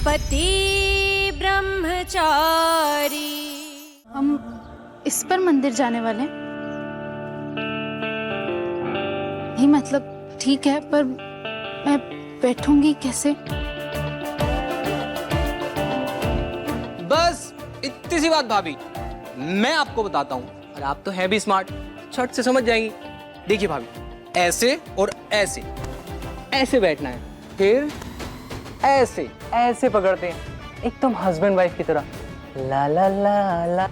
पति ब्रह्मचारी। हम इस पर मंदिर जाने वाले हैं? नहीं मतलब ठीक है, पर मैं बैठूंगी कैसे? बस इतनी सी बात भाभी, मैं आपको बताता हूँ और आप तो हैं भी स्मार्ट, छट से समझ जाएंगी। देखिए भाभी, ऐसे और ऐसे, ऐसे बैठना है, फिर ऐसे ऐसे पकड़ते हैं, एकदम हस्बैंड वाइफ की तरह। ला ला ला ला।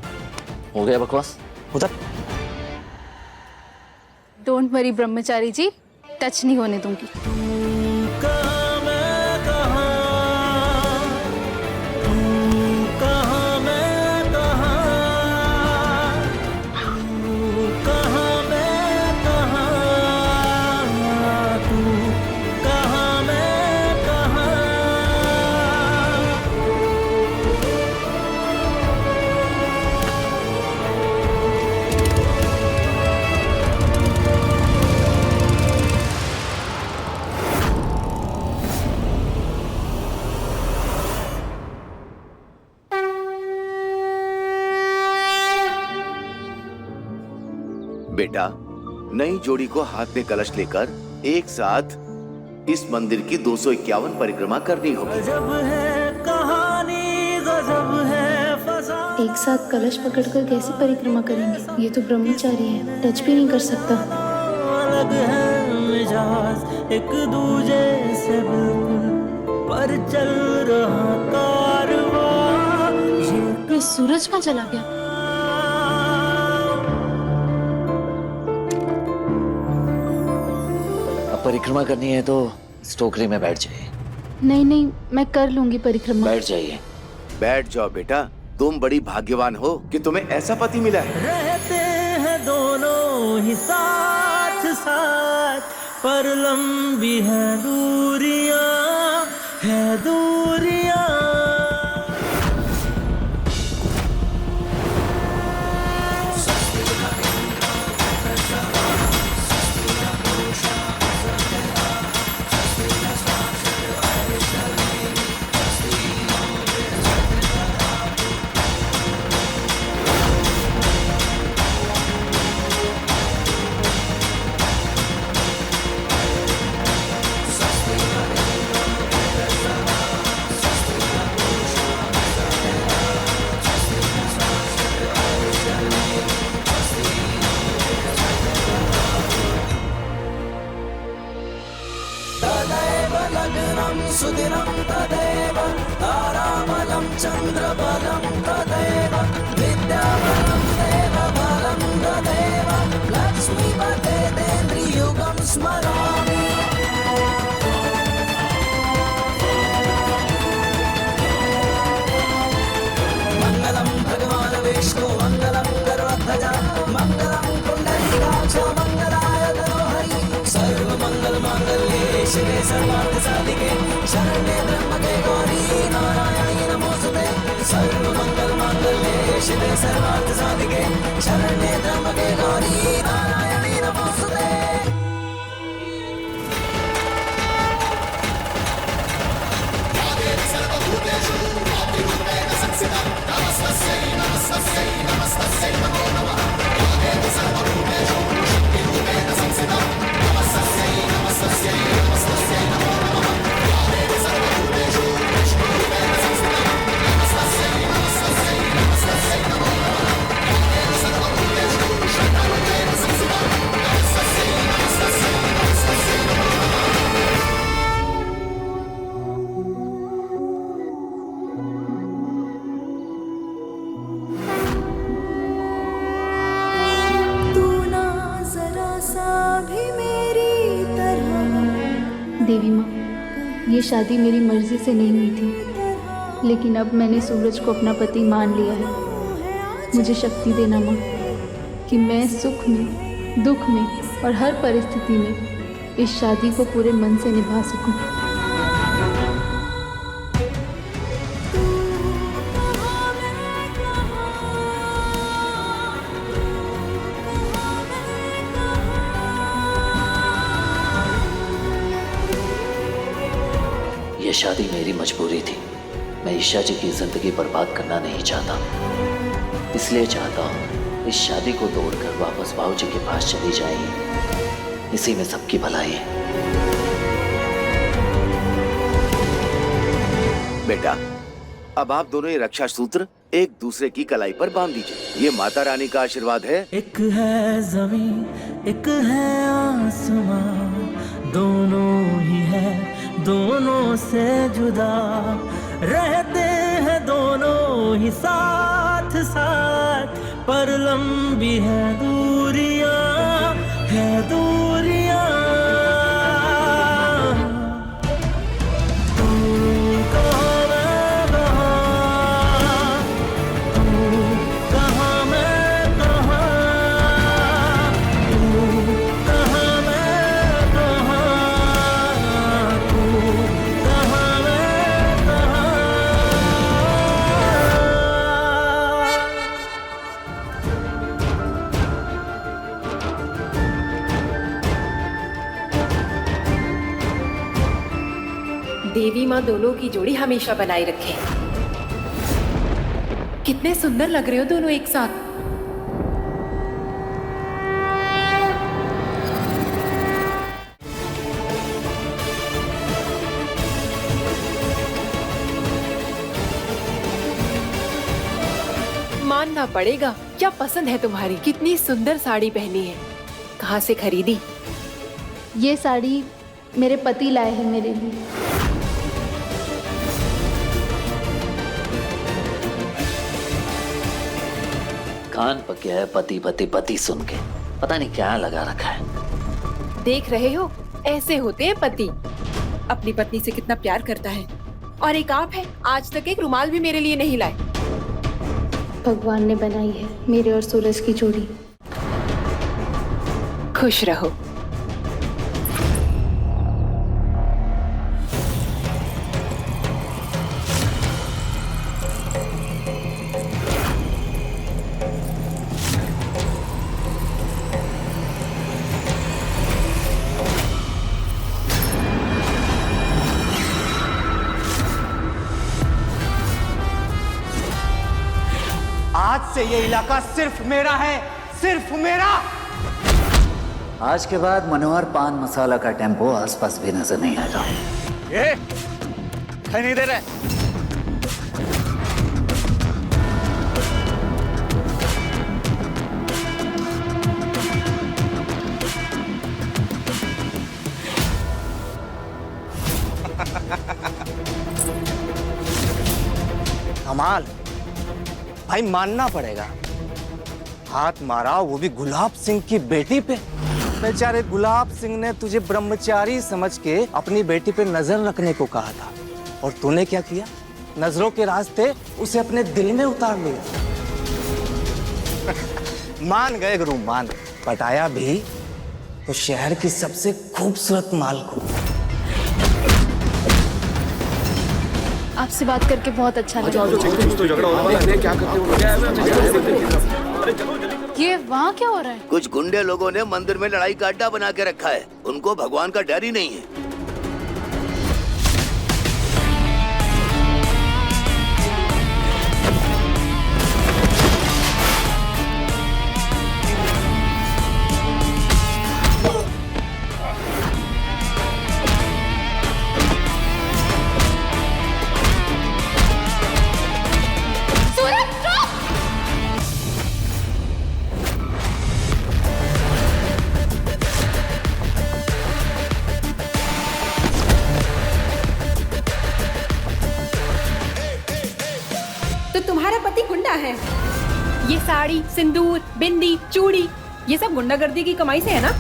हो गया बकवास, उधर। Don't worry Brahmachari ji, touch नहीं होने दूंगी। बेटा, नई जोड़ी को हाथ में कलश लेकर एक साथ इस मंदिर की 251 परिक्रमा करनी होगी। एक साथ कलश पकड़कर कैसे परिक्रमा करेंगे? ये तो ब्रह्मचारी है, टच भी नहीं कर सकता। अलग है मिजाज एक दूजे से बिल्कुल, पर चल रहा कारवां। ये सूरज कहाँ चला गया? परिक्रमा करनी है तो इस टोकरी में बैठ जाइए। नहीं नहीं, मैं कर लूंगी परिक्रमा। बैठ जाइए। बैठ जाओ बेटा, तुम बड़ी भाग्यवान हो कि तुम्हें ऐसा पति मिला है। रहते हैं दोनों ही साथ साथ, पर लंबी है दूरियां, है दूरियां। सुदिनं तदेव ताराबलं चन्द्रबलं तदेव विद्याबलं देवबलं तदेव लक्ष्मीपते देन्द्रियुगं स्मरामि। मङ्गलं भगवान् विष्णु मङ्गलं गरुडध्वजा मङ्गलं पुण्डरीकाक्ष मङ्गलाय तनोहरि सर्वमङ्गलमाङ्गल्ये शिवे सर्वार्थसाधिके शरण्ये त्र्यम्बके गौरी नारायणी नमोस्तुते। सर्वमङ्गलमाङ्गल्ये शिवे सर्वार्थसाधिके शरण्ये त्र्यम्बके गौरी नारायणी नमोस्तुते। देवी माँ, ये शादी मेरी मर्जी से नहीं हुई थी, लेकिन अब मैंने सूरज को अपना पति मान लिया है। मुझे शक्ति देना माँ, कि मैं सुख में, दुख में और हर परिस्थिति में इस शादी को पूरे मन से निभा सकूं। ये शादी मेरी मजबूरी थी, मैं ईशा जी की जिंदगी बर्बाद करना नहीं चाहता, इसलिए चाहता हूँ इस शादी को तोड़कर वापस भाऊ जी के पास चली जाए। इसी में सबकी भलाई है। बेटा, अब आप दोनों ये रक्षा सूत्र एक दूसरे की कलाई पर बांध दीजिए। ये माता रानी का आशीर्वाद है। एक है जमीन एक है आसमां, दोनों ही है दोनों से जुदा, रहते हैं दोनों ही साथ साथ, पर लंबी है दूरियां, है दूरियां। तू कहाँ मैं कहाँ, तू कहाँ मैं कहाँ, तू कहाँ मैं कहाँ, तू कहाँ मैं कहाँ। देवी माँ दोनों की जोड़ी हमेशा बनाए रखे। कितने सुंदर लग रहे हो दोनों एक साथ। मानना पड़ेगा, क्या पसंद है तुम्हारी। कितनी सुंदर साड़ी पहनी है, कहाँ से खरीदी? ये साड़ी मेरे पति लाए हैं मेरे लिए। कान पक गया है पति पति पति सुन के, पता नहीं क्या लगा रखा है। देख रहे हो, ऐसे होते हैं पति। अपनी पत्नी से कितना प्यार करता है। और एक आप है, आज तक एक रुमाल भी मेरे लिए नहीं लाए। भगवान ने बनाई है मेरे और सूरज की जोड़ी। खुश रहो। आज से ये इलाका सिर्फ मेरा है, सिर्फ मेरा। आज के बाद मनोहर पान मसाला का टेम्पो आसपास भी नजर नहीं आएगा। ये नहीं दे रहे। कमाल भाई, मानना पड़ेगा। हाथ मारा वो भी गुलाब सिंह की बेटी पे। बेचारे गुलाब सिंह ने तुझे ब्रह्मचारी समझ के अपनी बेटी पे नजर रखने को कहा था, और तूने क्या किया? नजरों के रास्ते उसे अपने दिल में उतार लिया। मान गए गुरु, मान गए। पटाया भी तो शहर की सबसे खूबसूरत माल को। आपसे बात करके बहुत अच्छा लगा। ये वहाँ क्या हो रहा है? कुछ गुंडे लोगों ने मंदिर में लड़ाई का अड्डा बना के रखा है। उनको भगवान का डर ही नहीं है। तो तुम्हारा पति गुंडा है? ये साड़ी, सिंदूर, बिंदी, चूड़ी, ये सब गुंडागर्दी की कमाई से है ना?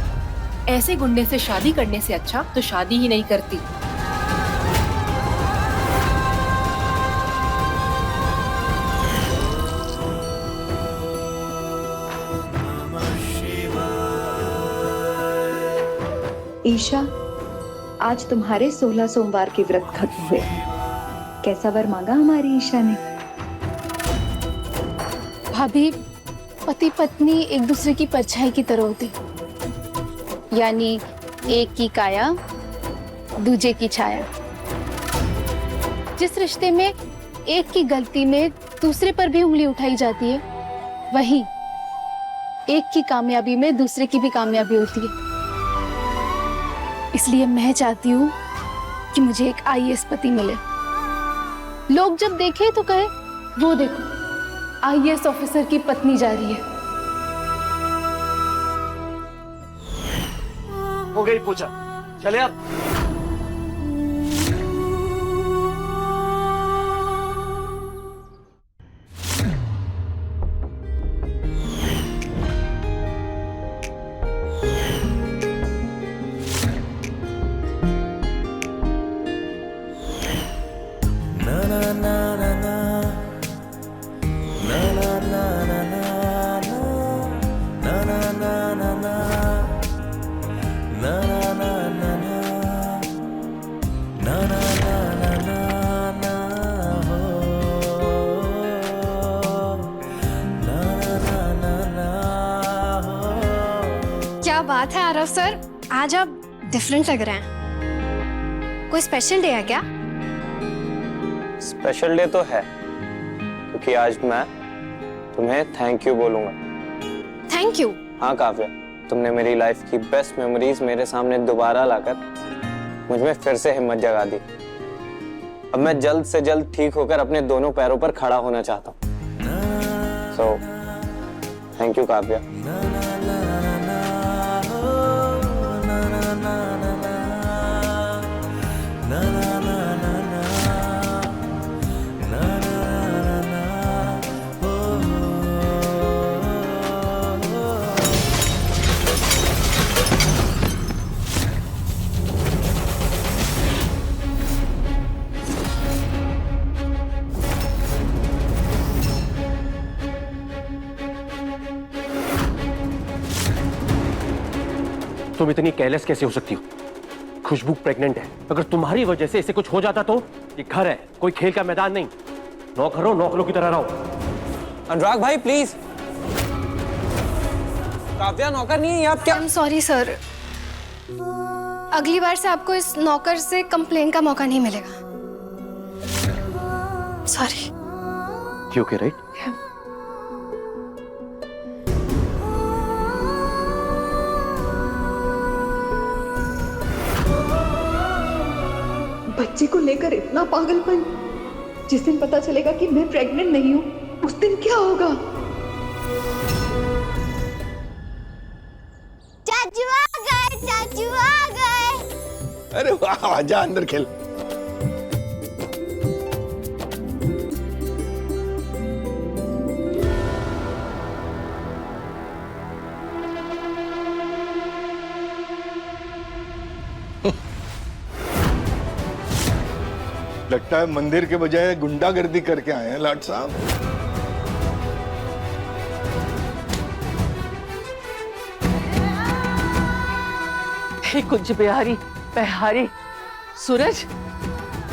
ऐसे गुंडे से शादी करने से अच्छा तो शादी ही नहीं करती। ईशा, आज तुम्हारे 16 सोमवार के व्रत खत्म हुए। कैसा वर मांगा हमारी ईशा ने? भाभी, पति पत्नी एक दूसरे की परछाई की तरह होती, यानी एक की काया दूजे की छाया। जिस रिश्ते में एक की गलती में दूसरे पर भी उंगली उठाई जाती है, वहीं एक की कामयाबी में दूसरे की भी कामयाबी होती है। इसलिए मैं चाहती हूँ कि मुझे एक आईएएस पति मिले। लोग जब देखें तो कहे, वो देखो आईएएस ऑफिसर की पत्नी जा रही है। हो गई पूजा, चले अब। क्या बात है आरव सर, आज आप डिफरेंट लग रहे हैं। कोई स्पेशल डे है क्या? स्पेशल डे तो है, क्योंकि आज मैं तुम्हें थैंक यू बोलूंगा। Thank you? हाँ काव्या, तुमने मेरी लाइफ की बेस्ट मेमोरीज मेरे सामने दोबारा लाकर मुझ में फिर से हिम्मत जगा दी। अब मैं जल्द से जल्द ठीक होकर अपने दोनों पैरों पर खड़ा होना चाहता हूँ। So thank you Kavya. तुम इतनी केयरलेस कैसे हो सकती हो? खुशबू प्रेग्नेंट है। अगर तुम्हारी वजह से इसे कुछ हो जाता तो? ये घर है, कोई खेल का मैदान नहीं। नौकर हो, नौकरों की तरह रहो। अनुराग भाई प्लीज। काव्या नौकर नहीं है, आप क्या? आई एम सॉरी सर, अगली बार से आपको इस नौकर से कंप्लेन का मौका नहीं मिलेगा। सॉरी। You okay, right? बच्चे को लेकर इतना पागलपन। जिस दिन पता चलेगा कि मैं प्रेग्नेंट नहीं हूँ, उस दिन क्या होगा? चाचू आ गए, चाचू आ गए। अरे वाह, आजा अंदर खेल। लगता है मंदिर के बजाय गुंडागर्दी करके आए हैं लाट साहब। हे कुंज बिहारी, बिहारी, सूरज,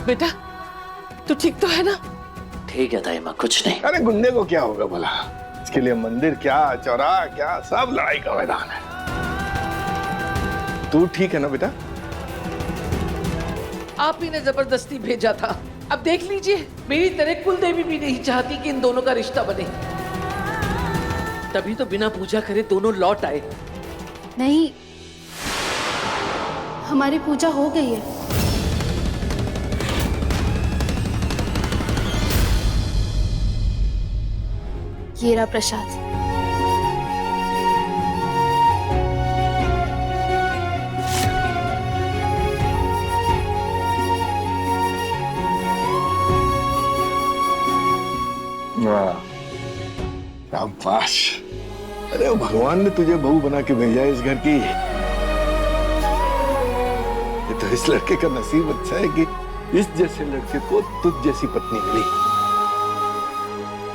बेटा तू ठीक तो है ना? ठीक है दाई माँ, कुछ नहीं। अरे गुंडे को क्या होगा भला? इसके लिए मंदिर क्या, चौराहा क्या, सब लड़ाई का मैदान है। तू ठीक है ना बेटा? आप ही ने जबरदस्ती भेजा था। अब देख लीजिए, मेरी तरह कुलदेवी भी नहीं चाहती कि इन दोनों का रिश्ता बने। तभी तो बिना पूजा करे दोनों लौट आए। नहीं, हमारी पूजा हो गई है। ये रहा प्रसाद। शाबाश। अरे भगवान ने तुझे बहू बना के भेजा है इस घर की। ये तो इस लड़के का नसीब अच्छा है कि इस जैसे लड़के को तुझ जैसी पत्नी मिली।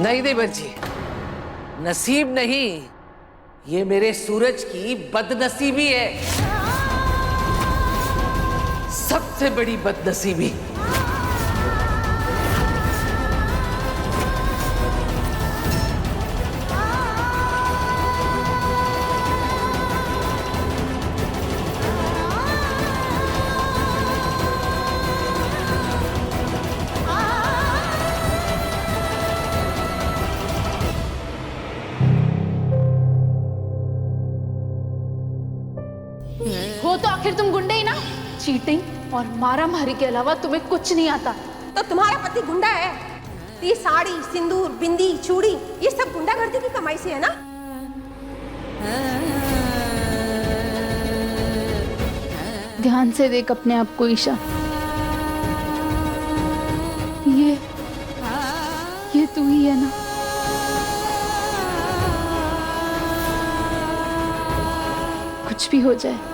नहीं देवर जी, नसीब नहीं, ये मेरे सूरज की बदनसीबी है। सबसे बड़ी बदनसीबी। आखिर तुम गुंडे ही ना? चीटिंग और मारा मारी के अलावा तुम्हें कुछ नहीं आता। तो तुम्हारा पति गुंडा है? ये साड़ी, सिंदूर, बिंदी, चूड़ी, ये सब गुंडागर्दी की कमाई से है ना? ध्यान से देख अपने आप को ईशा। ये तू ही है ना? कुछ भी हो जाए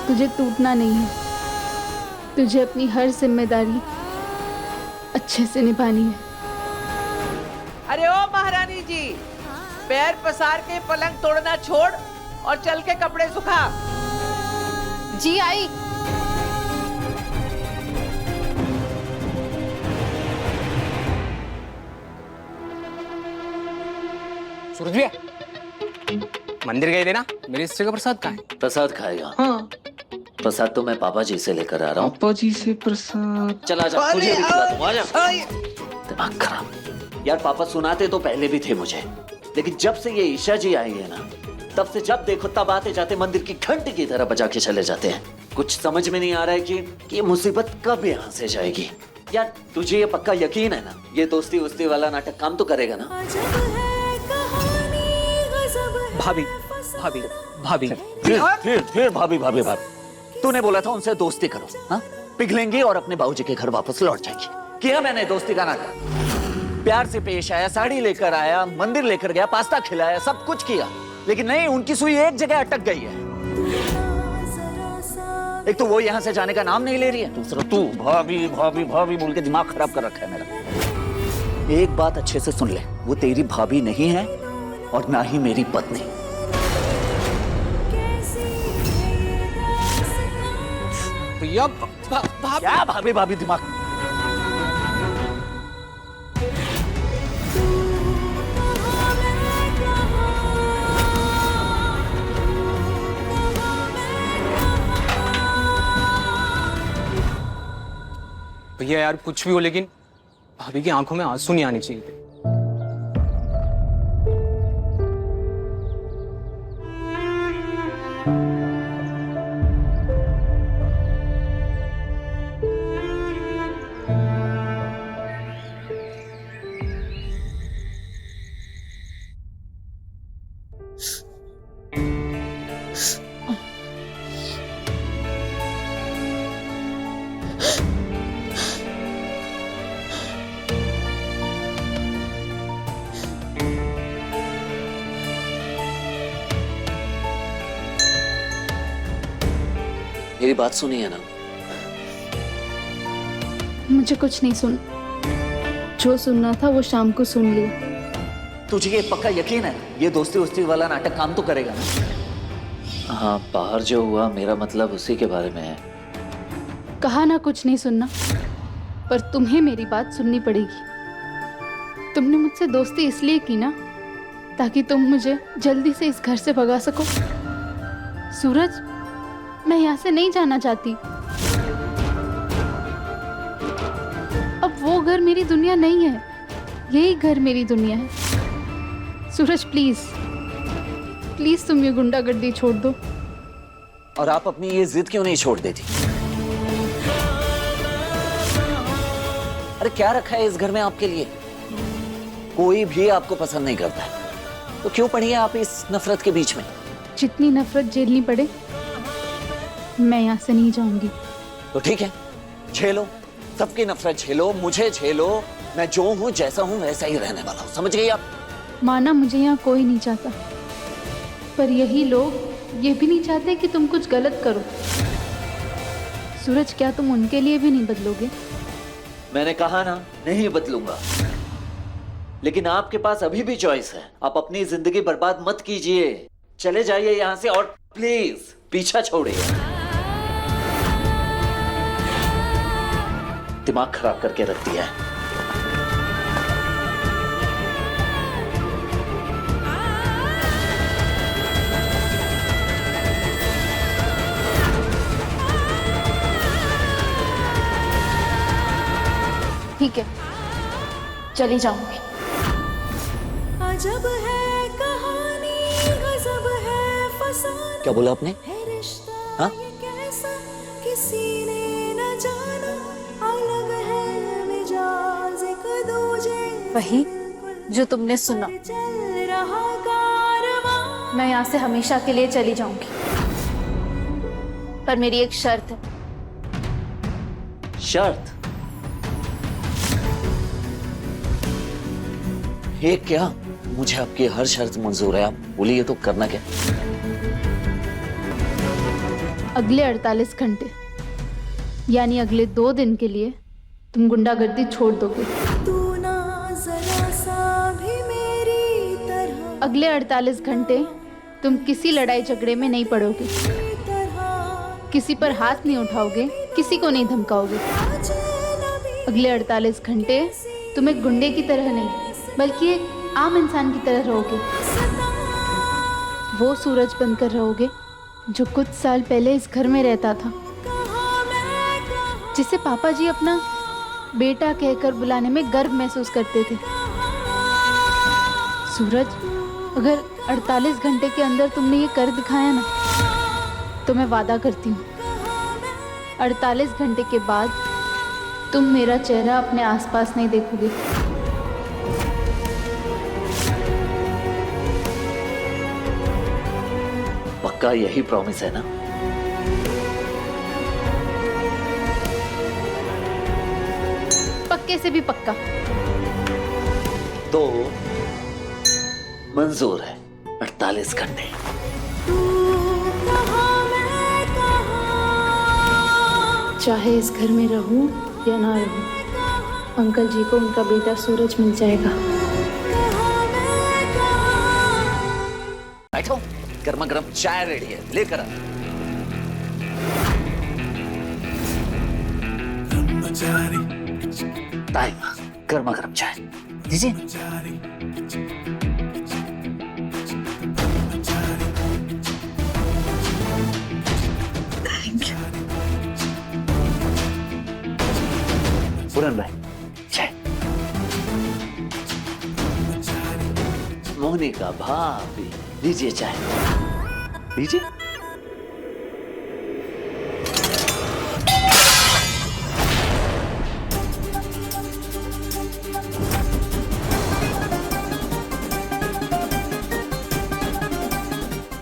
तुझे टूटना नहीं है। तुझे अपनी हर जिम्मेदारी अच्छे से निभानी है। अरे ओ महारानी जी, पैर पसार के पलंग तोड़ना छोड़ और चल के कपड़े सुखा। जी आई। सूरज भैया, मंदिर गए थे ना, मेरे हिस्से का प्रसाद कहाँ है? प्रसाद खाएगा? हाँ। प्रसाद तो मैं पापा जी से लेकर आ रहा हूँ। पापा जी से प्रसाद? चला जा, तुझे भी खिला दूँ, आजा। दिमाग खराब। यार पापा सुनाते तो पहले भी थे मुझे, लेकिन जब से ये ईशा जी आई है ना, तब से जब देखो तब आते जाते मंदिर की घंटी की तरह बजा के चले जाते हैं। कुछ समझ में नहीं आ रहा है कि ये मुसीबत कब यहाँ से जाएगी। यार तुझे ये पक्का यकीन है ना, ये दोस्ती वोस्ती वाला नाटक काम तो करेगा ना? भाभी, भाभी, भाभी। फिर भाभी भाभी भाभी। तूने बोला था उनसे दोस्ती करो, हाँ? पिघलेंगी और अपने बाबूजी के घर वापस लौट जाएंगी। किया मैंने दोस्ती का नाटक, प्यार से पेश आया, साड़ी लेकर आया, मंदिर लेकर गया, पास्ता खिलाया, सब कुछ किया, लेकिन नहीं, उनकी सुई एक जगह अटक गई है। एक तो वो यहाँ से जाने का नाम नहीं ले रही है, दूसरा तू भाभी भाभी भाभी बोल के दिमाग खराब कर रखा है मेरा। एक बात अच्छे से सुन ले, वो तेरी भाभी नहीं है और ना ही मेरी पत्नी। भैया, क्या भाभी भाभी दिमाग? भैया यार कुछ भी हो, लेकिन भाभी की आंखों में आंसू नहीं आने चाहिए थे। मेरी बात सुनी है ना? मुझे कुछ नहीं सुन, जो सुनना था वो शाम को सुन लिया। तुझे ये पक्का यकीन है ये दोस्ती वोस्ती वाला नाटक काम तो करेगा ना? हाँ, बाहर जो हुआ मेरा मतलब उसी के बारे में है। कहा ना कुछ नहीं सुनना, पर तुम्हें मेरी बात सुननी पड़ेगी। तुमने मुझसे दोस्ती इसलिए की ना ताकि तुम मुझे जल्दी से इस घर से भगा सको। सूरज, मैं यहाँ से नहीं जाना चाहती। अब वो घर मेरी दुनिया नहीं है, यही घर मेरी दुनिया है। सूरज प्लीज प्लीज तुम ये गुंडागर्दी छोड़ दो। और आप अपनी ये जिद क्यों नहीं छोड़ देती? अरे क्या रखा है इस घर में आपके लिए? कोई भी आपको पसंद नहीं करता है, तो क्यों पड़ी है आप इस नफरत के बीच में? जितनी नफरत झेलनी पड़े, मैं यहाँ से नहीं जाऊंगी। तो ठीक है, झेलो, सबकी नफरत झेलो, मुझे झेलो। मैं जो हूँ, जैसा हूँ, वैसा ही रहने वाला हूँ, समझ गई आप? माना मुझे यहाँ कोई नहीं चाहता, पर यही लोग ये भी नहीं चाहते कि तुम कुछ गलत करो। सूरज, क्या तुम उनके लिए भी नहीं बदलोगे? मैंने कहा ना, नहीं बदलूंगा, लेकिन आपके पास अभी भी चॉइस है। आप अपनी जिंदगी बर्बाद मत कीजिए, चले जाइए यहाँ से और प्लीज पीछा छोड़िए। दिमाग खराब करके रख दिया है। ठीक है, चली जाऊंगी। अजब है कहानी, गजब है फसाना। क्या बोला आपने? हाँ? किसी ने न जाना अलग है मिजाज एक दूजे वही जो तुमने सुना। चल रहा कारवां। मैं यहाँ से हमेशा के लिए चली जाऊंगी, पर मेरी एक शर्त है। शर्त? ये क्या? मुझे आपकी हर शर्त मंजूर है, आप बोलिए तो करना क्या? अगले 48 घंटे यानी अगले 2 दिन के लिए तुम गुंडागर्दी छोड़ दोगे। तू ना जरा सा भी मेरी तरह अगले 48 घंटे तुम किसी लड़ाई झगड़े में नहीं पड़ोगे, किसी पर हाथ नहीं उठाओगे, किसी को नहीं धमकाओगे। अगले 48 घंटे तुम एक गुंडे की तरह नहीं बल्कि एक आम इंसान की तरह रहोगे। वो सूरज बनकर रहोगे जो कुछ साल पहले इस घर में रहता था, जिसे पापा जी अपना बेटा कहकर बुलाने में गर्व महसूस करते थे। सूरज, अगर 48 घंटे के अंदर तुमने ये कर दिखाया ना, तो मैं वादा करती हूँ 48 घंटे के बाद तुम मेरा चेहरा अपने आसपास नहीं देखोगे। पक्का यही प्रॉमिस है ना? पक्के से भी पक्का। तो मंजूर है 48 घंटे। चाहे इस घर में रहूं या ना रहूं, अंकल जी को उनका बेटा सूरज मिल जाएगा। बैठो, गर्मा गर्म चाय रेडी है, लेकर आ। ताइमा, गर्मा गर्म चाय दीजिए। Thank you. पूरन भाई, चाय। मोनिका भाभी, लीजिए चाय, लीजिए।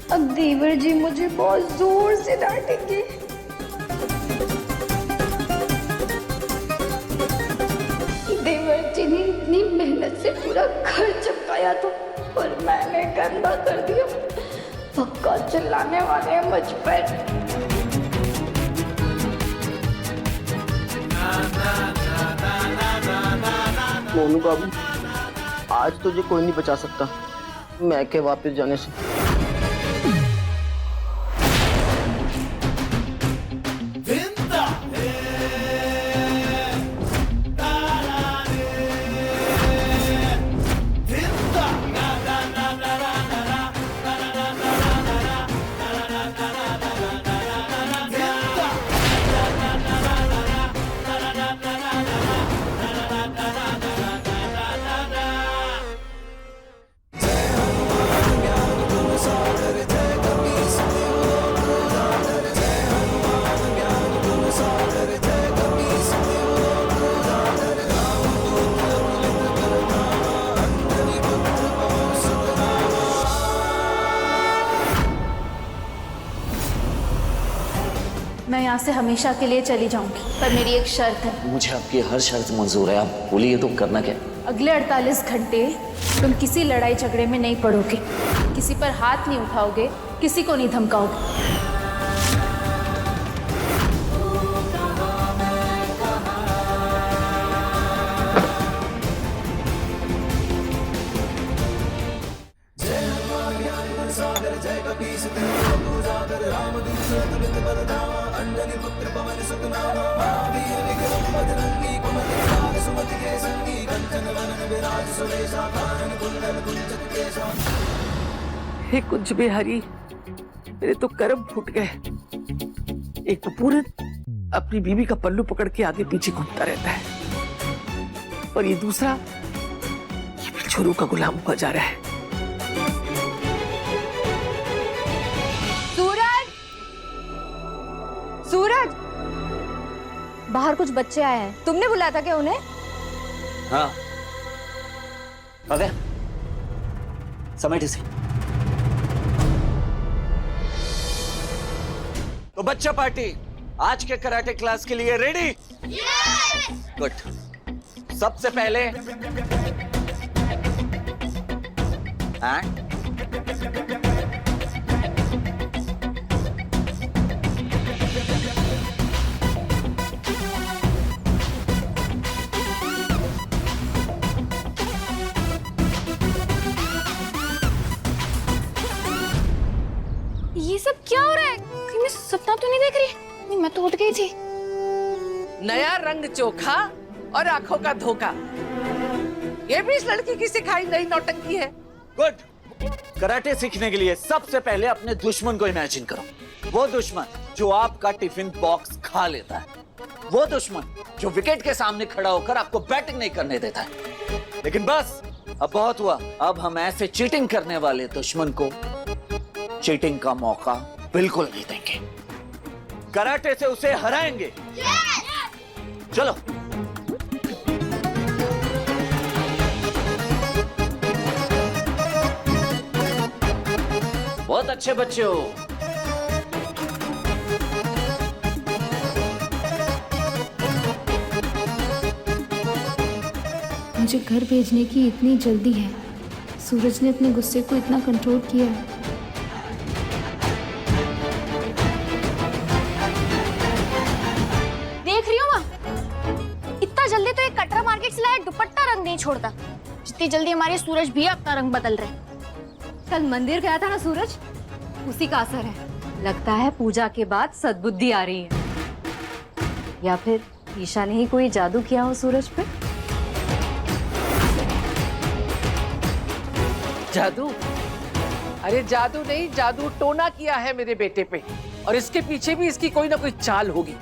अब देवर जी मुझे बहुत जोर से डांटेंगे। देवर जी ने इतनी मेहनत से पूरा घर चमकाया था और मैंने गंदा कर दिया। पक्का चिल्लाने वाले हैं मुझ पर। मोनू बाबू, आज तुझे कोई नहीं बचा सकता मैं के वापस जाने से। मैं यहाँ से हमेशा के लिए चली जाऊंगी, पर मेरी एक शर्त है। मुझे आपकी हर शर्त मंजूर है, आप बोलिए तो करना क्या? अगले 48 घंटे तुम किसी लड़ाई झगड़े में नहीं पड़ोगे, किसी पर हाथ नहीं उठाओगे, किसी को नहीं धमकाओगे। हे कुछ बिहारी, मेरे तो कर्म फूट गए। एक तो पूरे अपनी बीवी का पल्लू पकड़ के आगे पीछे घूमता रहता है, और ये दूसरा ये भी छोरू का गुलाम हुआ जा रहा है। सूरज, बाहर कुछ बच्चे आए हैं, तुमने बुलाया था क्या उन्हें? हाँ भव्या, समेट इसे। तो बच्चा पार्टी आज के कराटे क्लास के लिए रेडी? गुड। सबसे पहले ये सब क्या हो रहा है? कहीं मैं सपना तो नहीं देख रही? नहीं, मैं तो उठ गई थी। नया रंग चोखा और आंखों का धोखा, ये भी इस लड़की की सिखाई नई नौटंकी है। गुड। कराटे सीखने के लिए सबसे पहले अपने दुश्मन को इमेजिन करो। वो दुश्मन जो आपका टिफिन बॉक्स खा लेता है, वो दुश्मन जो विकेट के सामने खड़ा होकर आपको बैटिंग नहीं करने देता है। लेकिन बस अब बहुत हुआ, अब हम ऐसे चीटिंग करने वाले दुश्मन को चीटिंग का मौका बिल्कुल नहीं देंगे। कराटे से उसे हराएंगे। चलो। बहुत अच्छे बच्चे हो। मुझे घर भेजने की इतनी जल्दी है। सूरज ने अपने गुस्से को इतना कंट्रोल किया है। देख रही हो माँ, इतना जल्दी तो एक कटरा मार्केट से लाया दुपट्टा रंग नहीं छोड़ता, जितनी जल्दी हमारे सूरज भी अपना रंग बदल रहे। कल मंदिर गया था ना सूरज, उसी का असर है। लगता है पूजा के बाद सद्बुद्धि आ रही है, या फिर ईशा ने ही कोई जादू किया हो सूरज पे। जादू? अरे जादू नहीं, जादू टोना किया है मेरे बेटे पे, और इसके पीछे भी इसकी कोई ना कोई चाल होगी।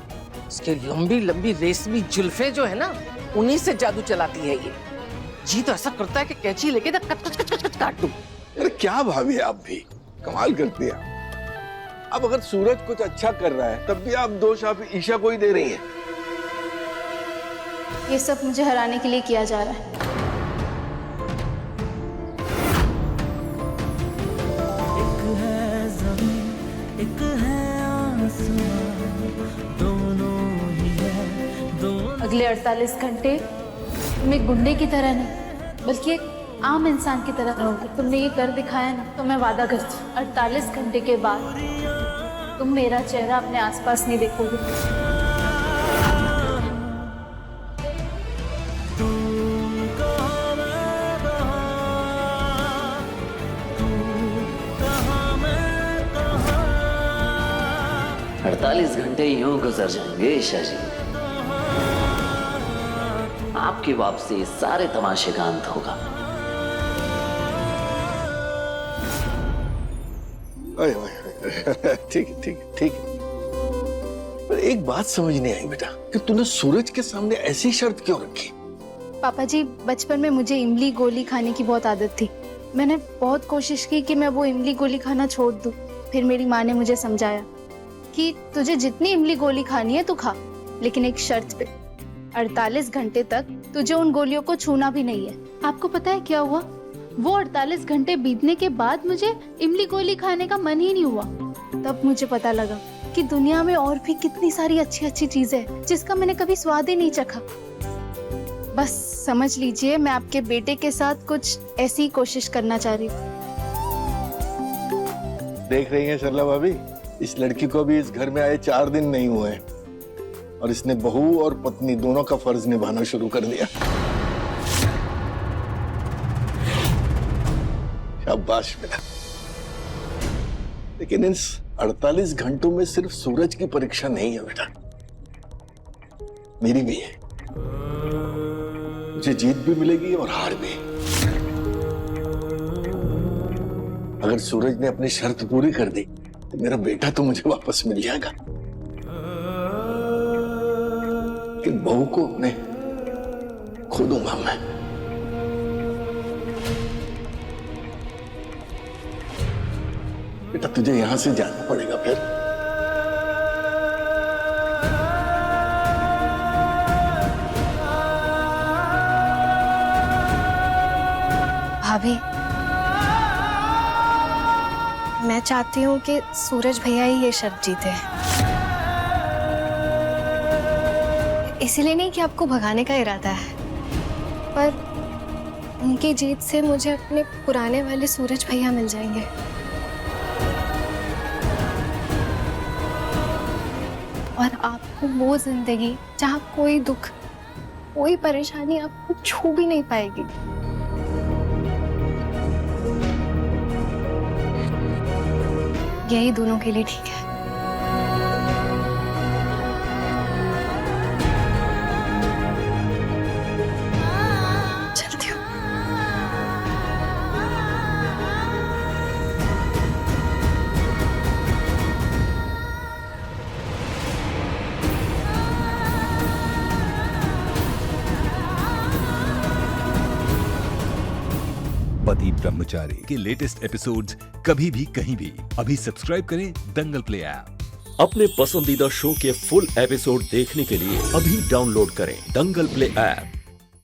इसके लंबी लंबी रेशमी जुल्फे जो है ना, उन्हीं से जादू चलाती है ये। जी तो ऐसा करता है कि कैंची लेके ना कट कट कट कट काट दूं। अरे क्या भाभी, आप भी कमाल करती हैं। अब अगर सूरज कुछ अच्छा कर रहा है तब भी आप दोष आप ईशा को ही दे रही हैं। ये सब मुझे हराने के लिए किया जा रहा है। अगले 48 घंटे तुम एक गुंडे की तरह नहीं, बल्कि एक आम इंसान की तरह रहोगे। तुमने ये कर दिखाया ना, तो मैं वादा करती हूँ 48 घंटे के बाद तुम मेरा चेहरा अपने आसपास नहीं देखोगे। अड़तालीस घंटे यूं गुजर जाएंगे ईशा जी, आपकी वापसी सारे तमाशे का अंत होगा। ठीक है ठीक है ठीक है, पर एक बात समझ नहीं आई बेटा कि तूने सूरज के सामने ऐसी शर्त क्यों रखी? पापा जी, बचपन में मुझे इमली गोली खाने की बहुत आदत थी। मैंने बहुत कोशिश की कि मैं वो इमली गोली खाना छोड़ दूं। फिर मेरी माँ ने मुझे समझाया कि तुझे जितनी इमली गोली खानी है तू खा, लेकिन एक शर्त पे, 48 घंटे तक तुझे उन गोलियों को छूना भी नहीं है। आपको पता है क्या हुआ? वो 48 घंटे बीतने के बाद मुझे इमली गोली खाने का मन ही नहीं हुआ। तब मुझे पता लगा कि दुनिया में और भी कितनी सारी अच्छी अच्छी चीजें हैं जिसका मैंने कभी स्वाद ही नहीं चखा। बस समझ लीजिए, मैं आपके बेटे के साथ कुछ ऐसी कोशिश करना चाह रही हूँ। देख रही हैं सरला भाभी, इस लड़की को भी इस घर में आए 4 दिन नहीं हुए हैं और इसने बहू और पत्नी दोनों का फर्ज निभाना शुरू कर दिया। शाबाश बेटा। लेकिन इन 48 घंटों में सिर्फ सूरज की परीक्षा नहीं है बेटा, मेरी भी है। मुझे जीत भी मिलेगी और हार भी। अगर सूरज ने अपनी शर्त पूरी कर दी तो मेरा बेटा तो मुझे वापस मिल जाएगा, लेकिन बहू को अपने खो दूंगा मैं। बेटा तुझे यहां से जाना पड़ेगा फिर। भाभी, मैं चाहती हूँ कि सूरज भैया ही ये शर्त जीते। इसीलिए नहीं कि आपको भगाने का इरादा है, पर उनकी जीत से मुझे अपने पुराने वाले सूरज भैया मिल जाएंगे। और आपको वो जिंदगी जहाँ कोई दुख, कोई परेशानी आपको छू भी नहीं पाएगी। यही दोनों के लिए ठीक है। चलती हूँ। पति ब्रह्मचारी के लेटेस्ट एपिसोड्स कभी भी कहीं भी अभी सब्सक्राइब करें दंगल प्ले ऐप। अपने पसंदीदा शो के फुल एपिसोड देखने के लिए अभी डाउनलोड करें दंगल प्ले ऐप।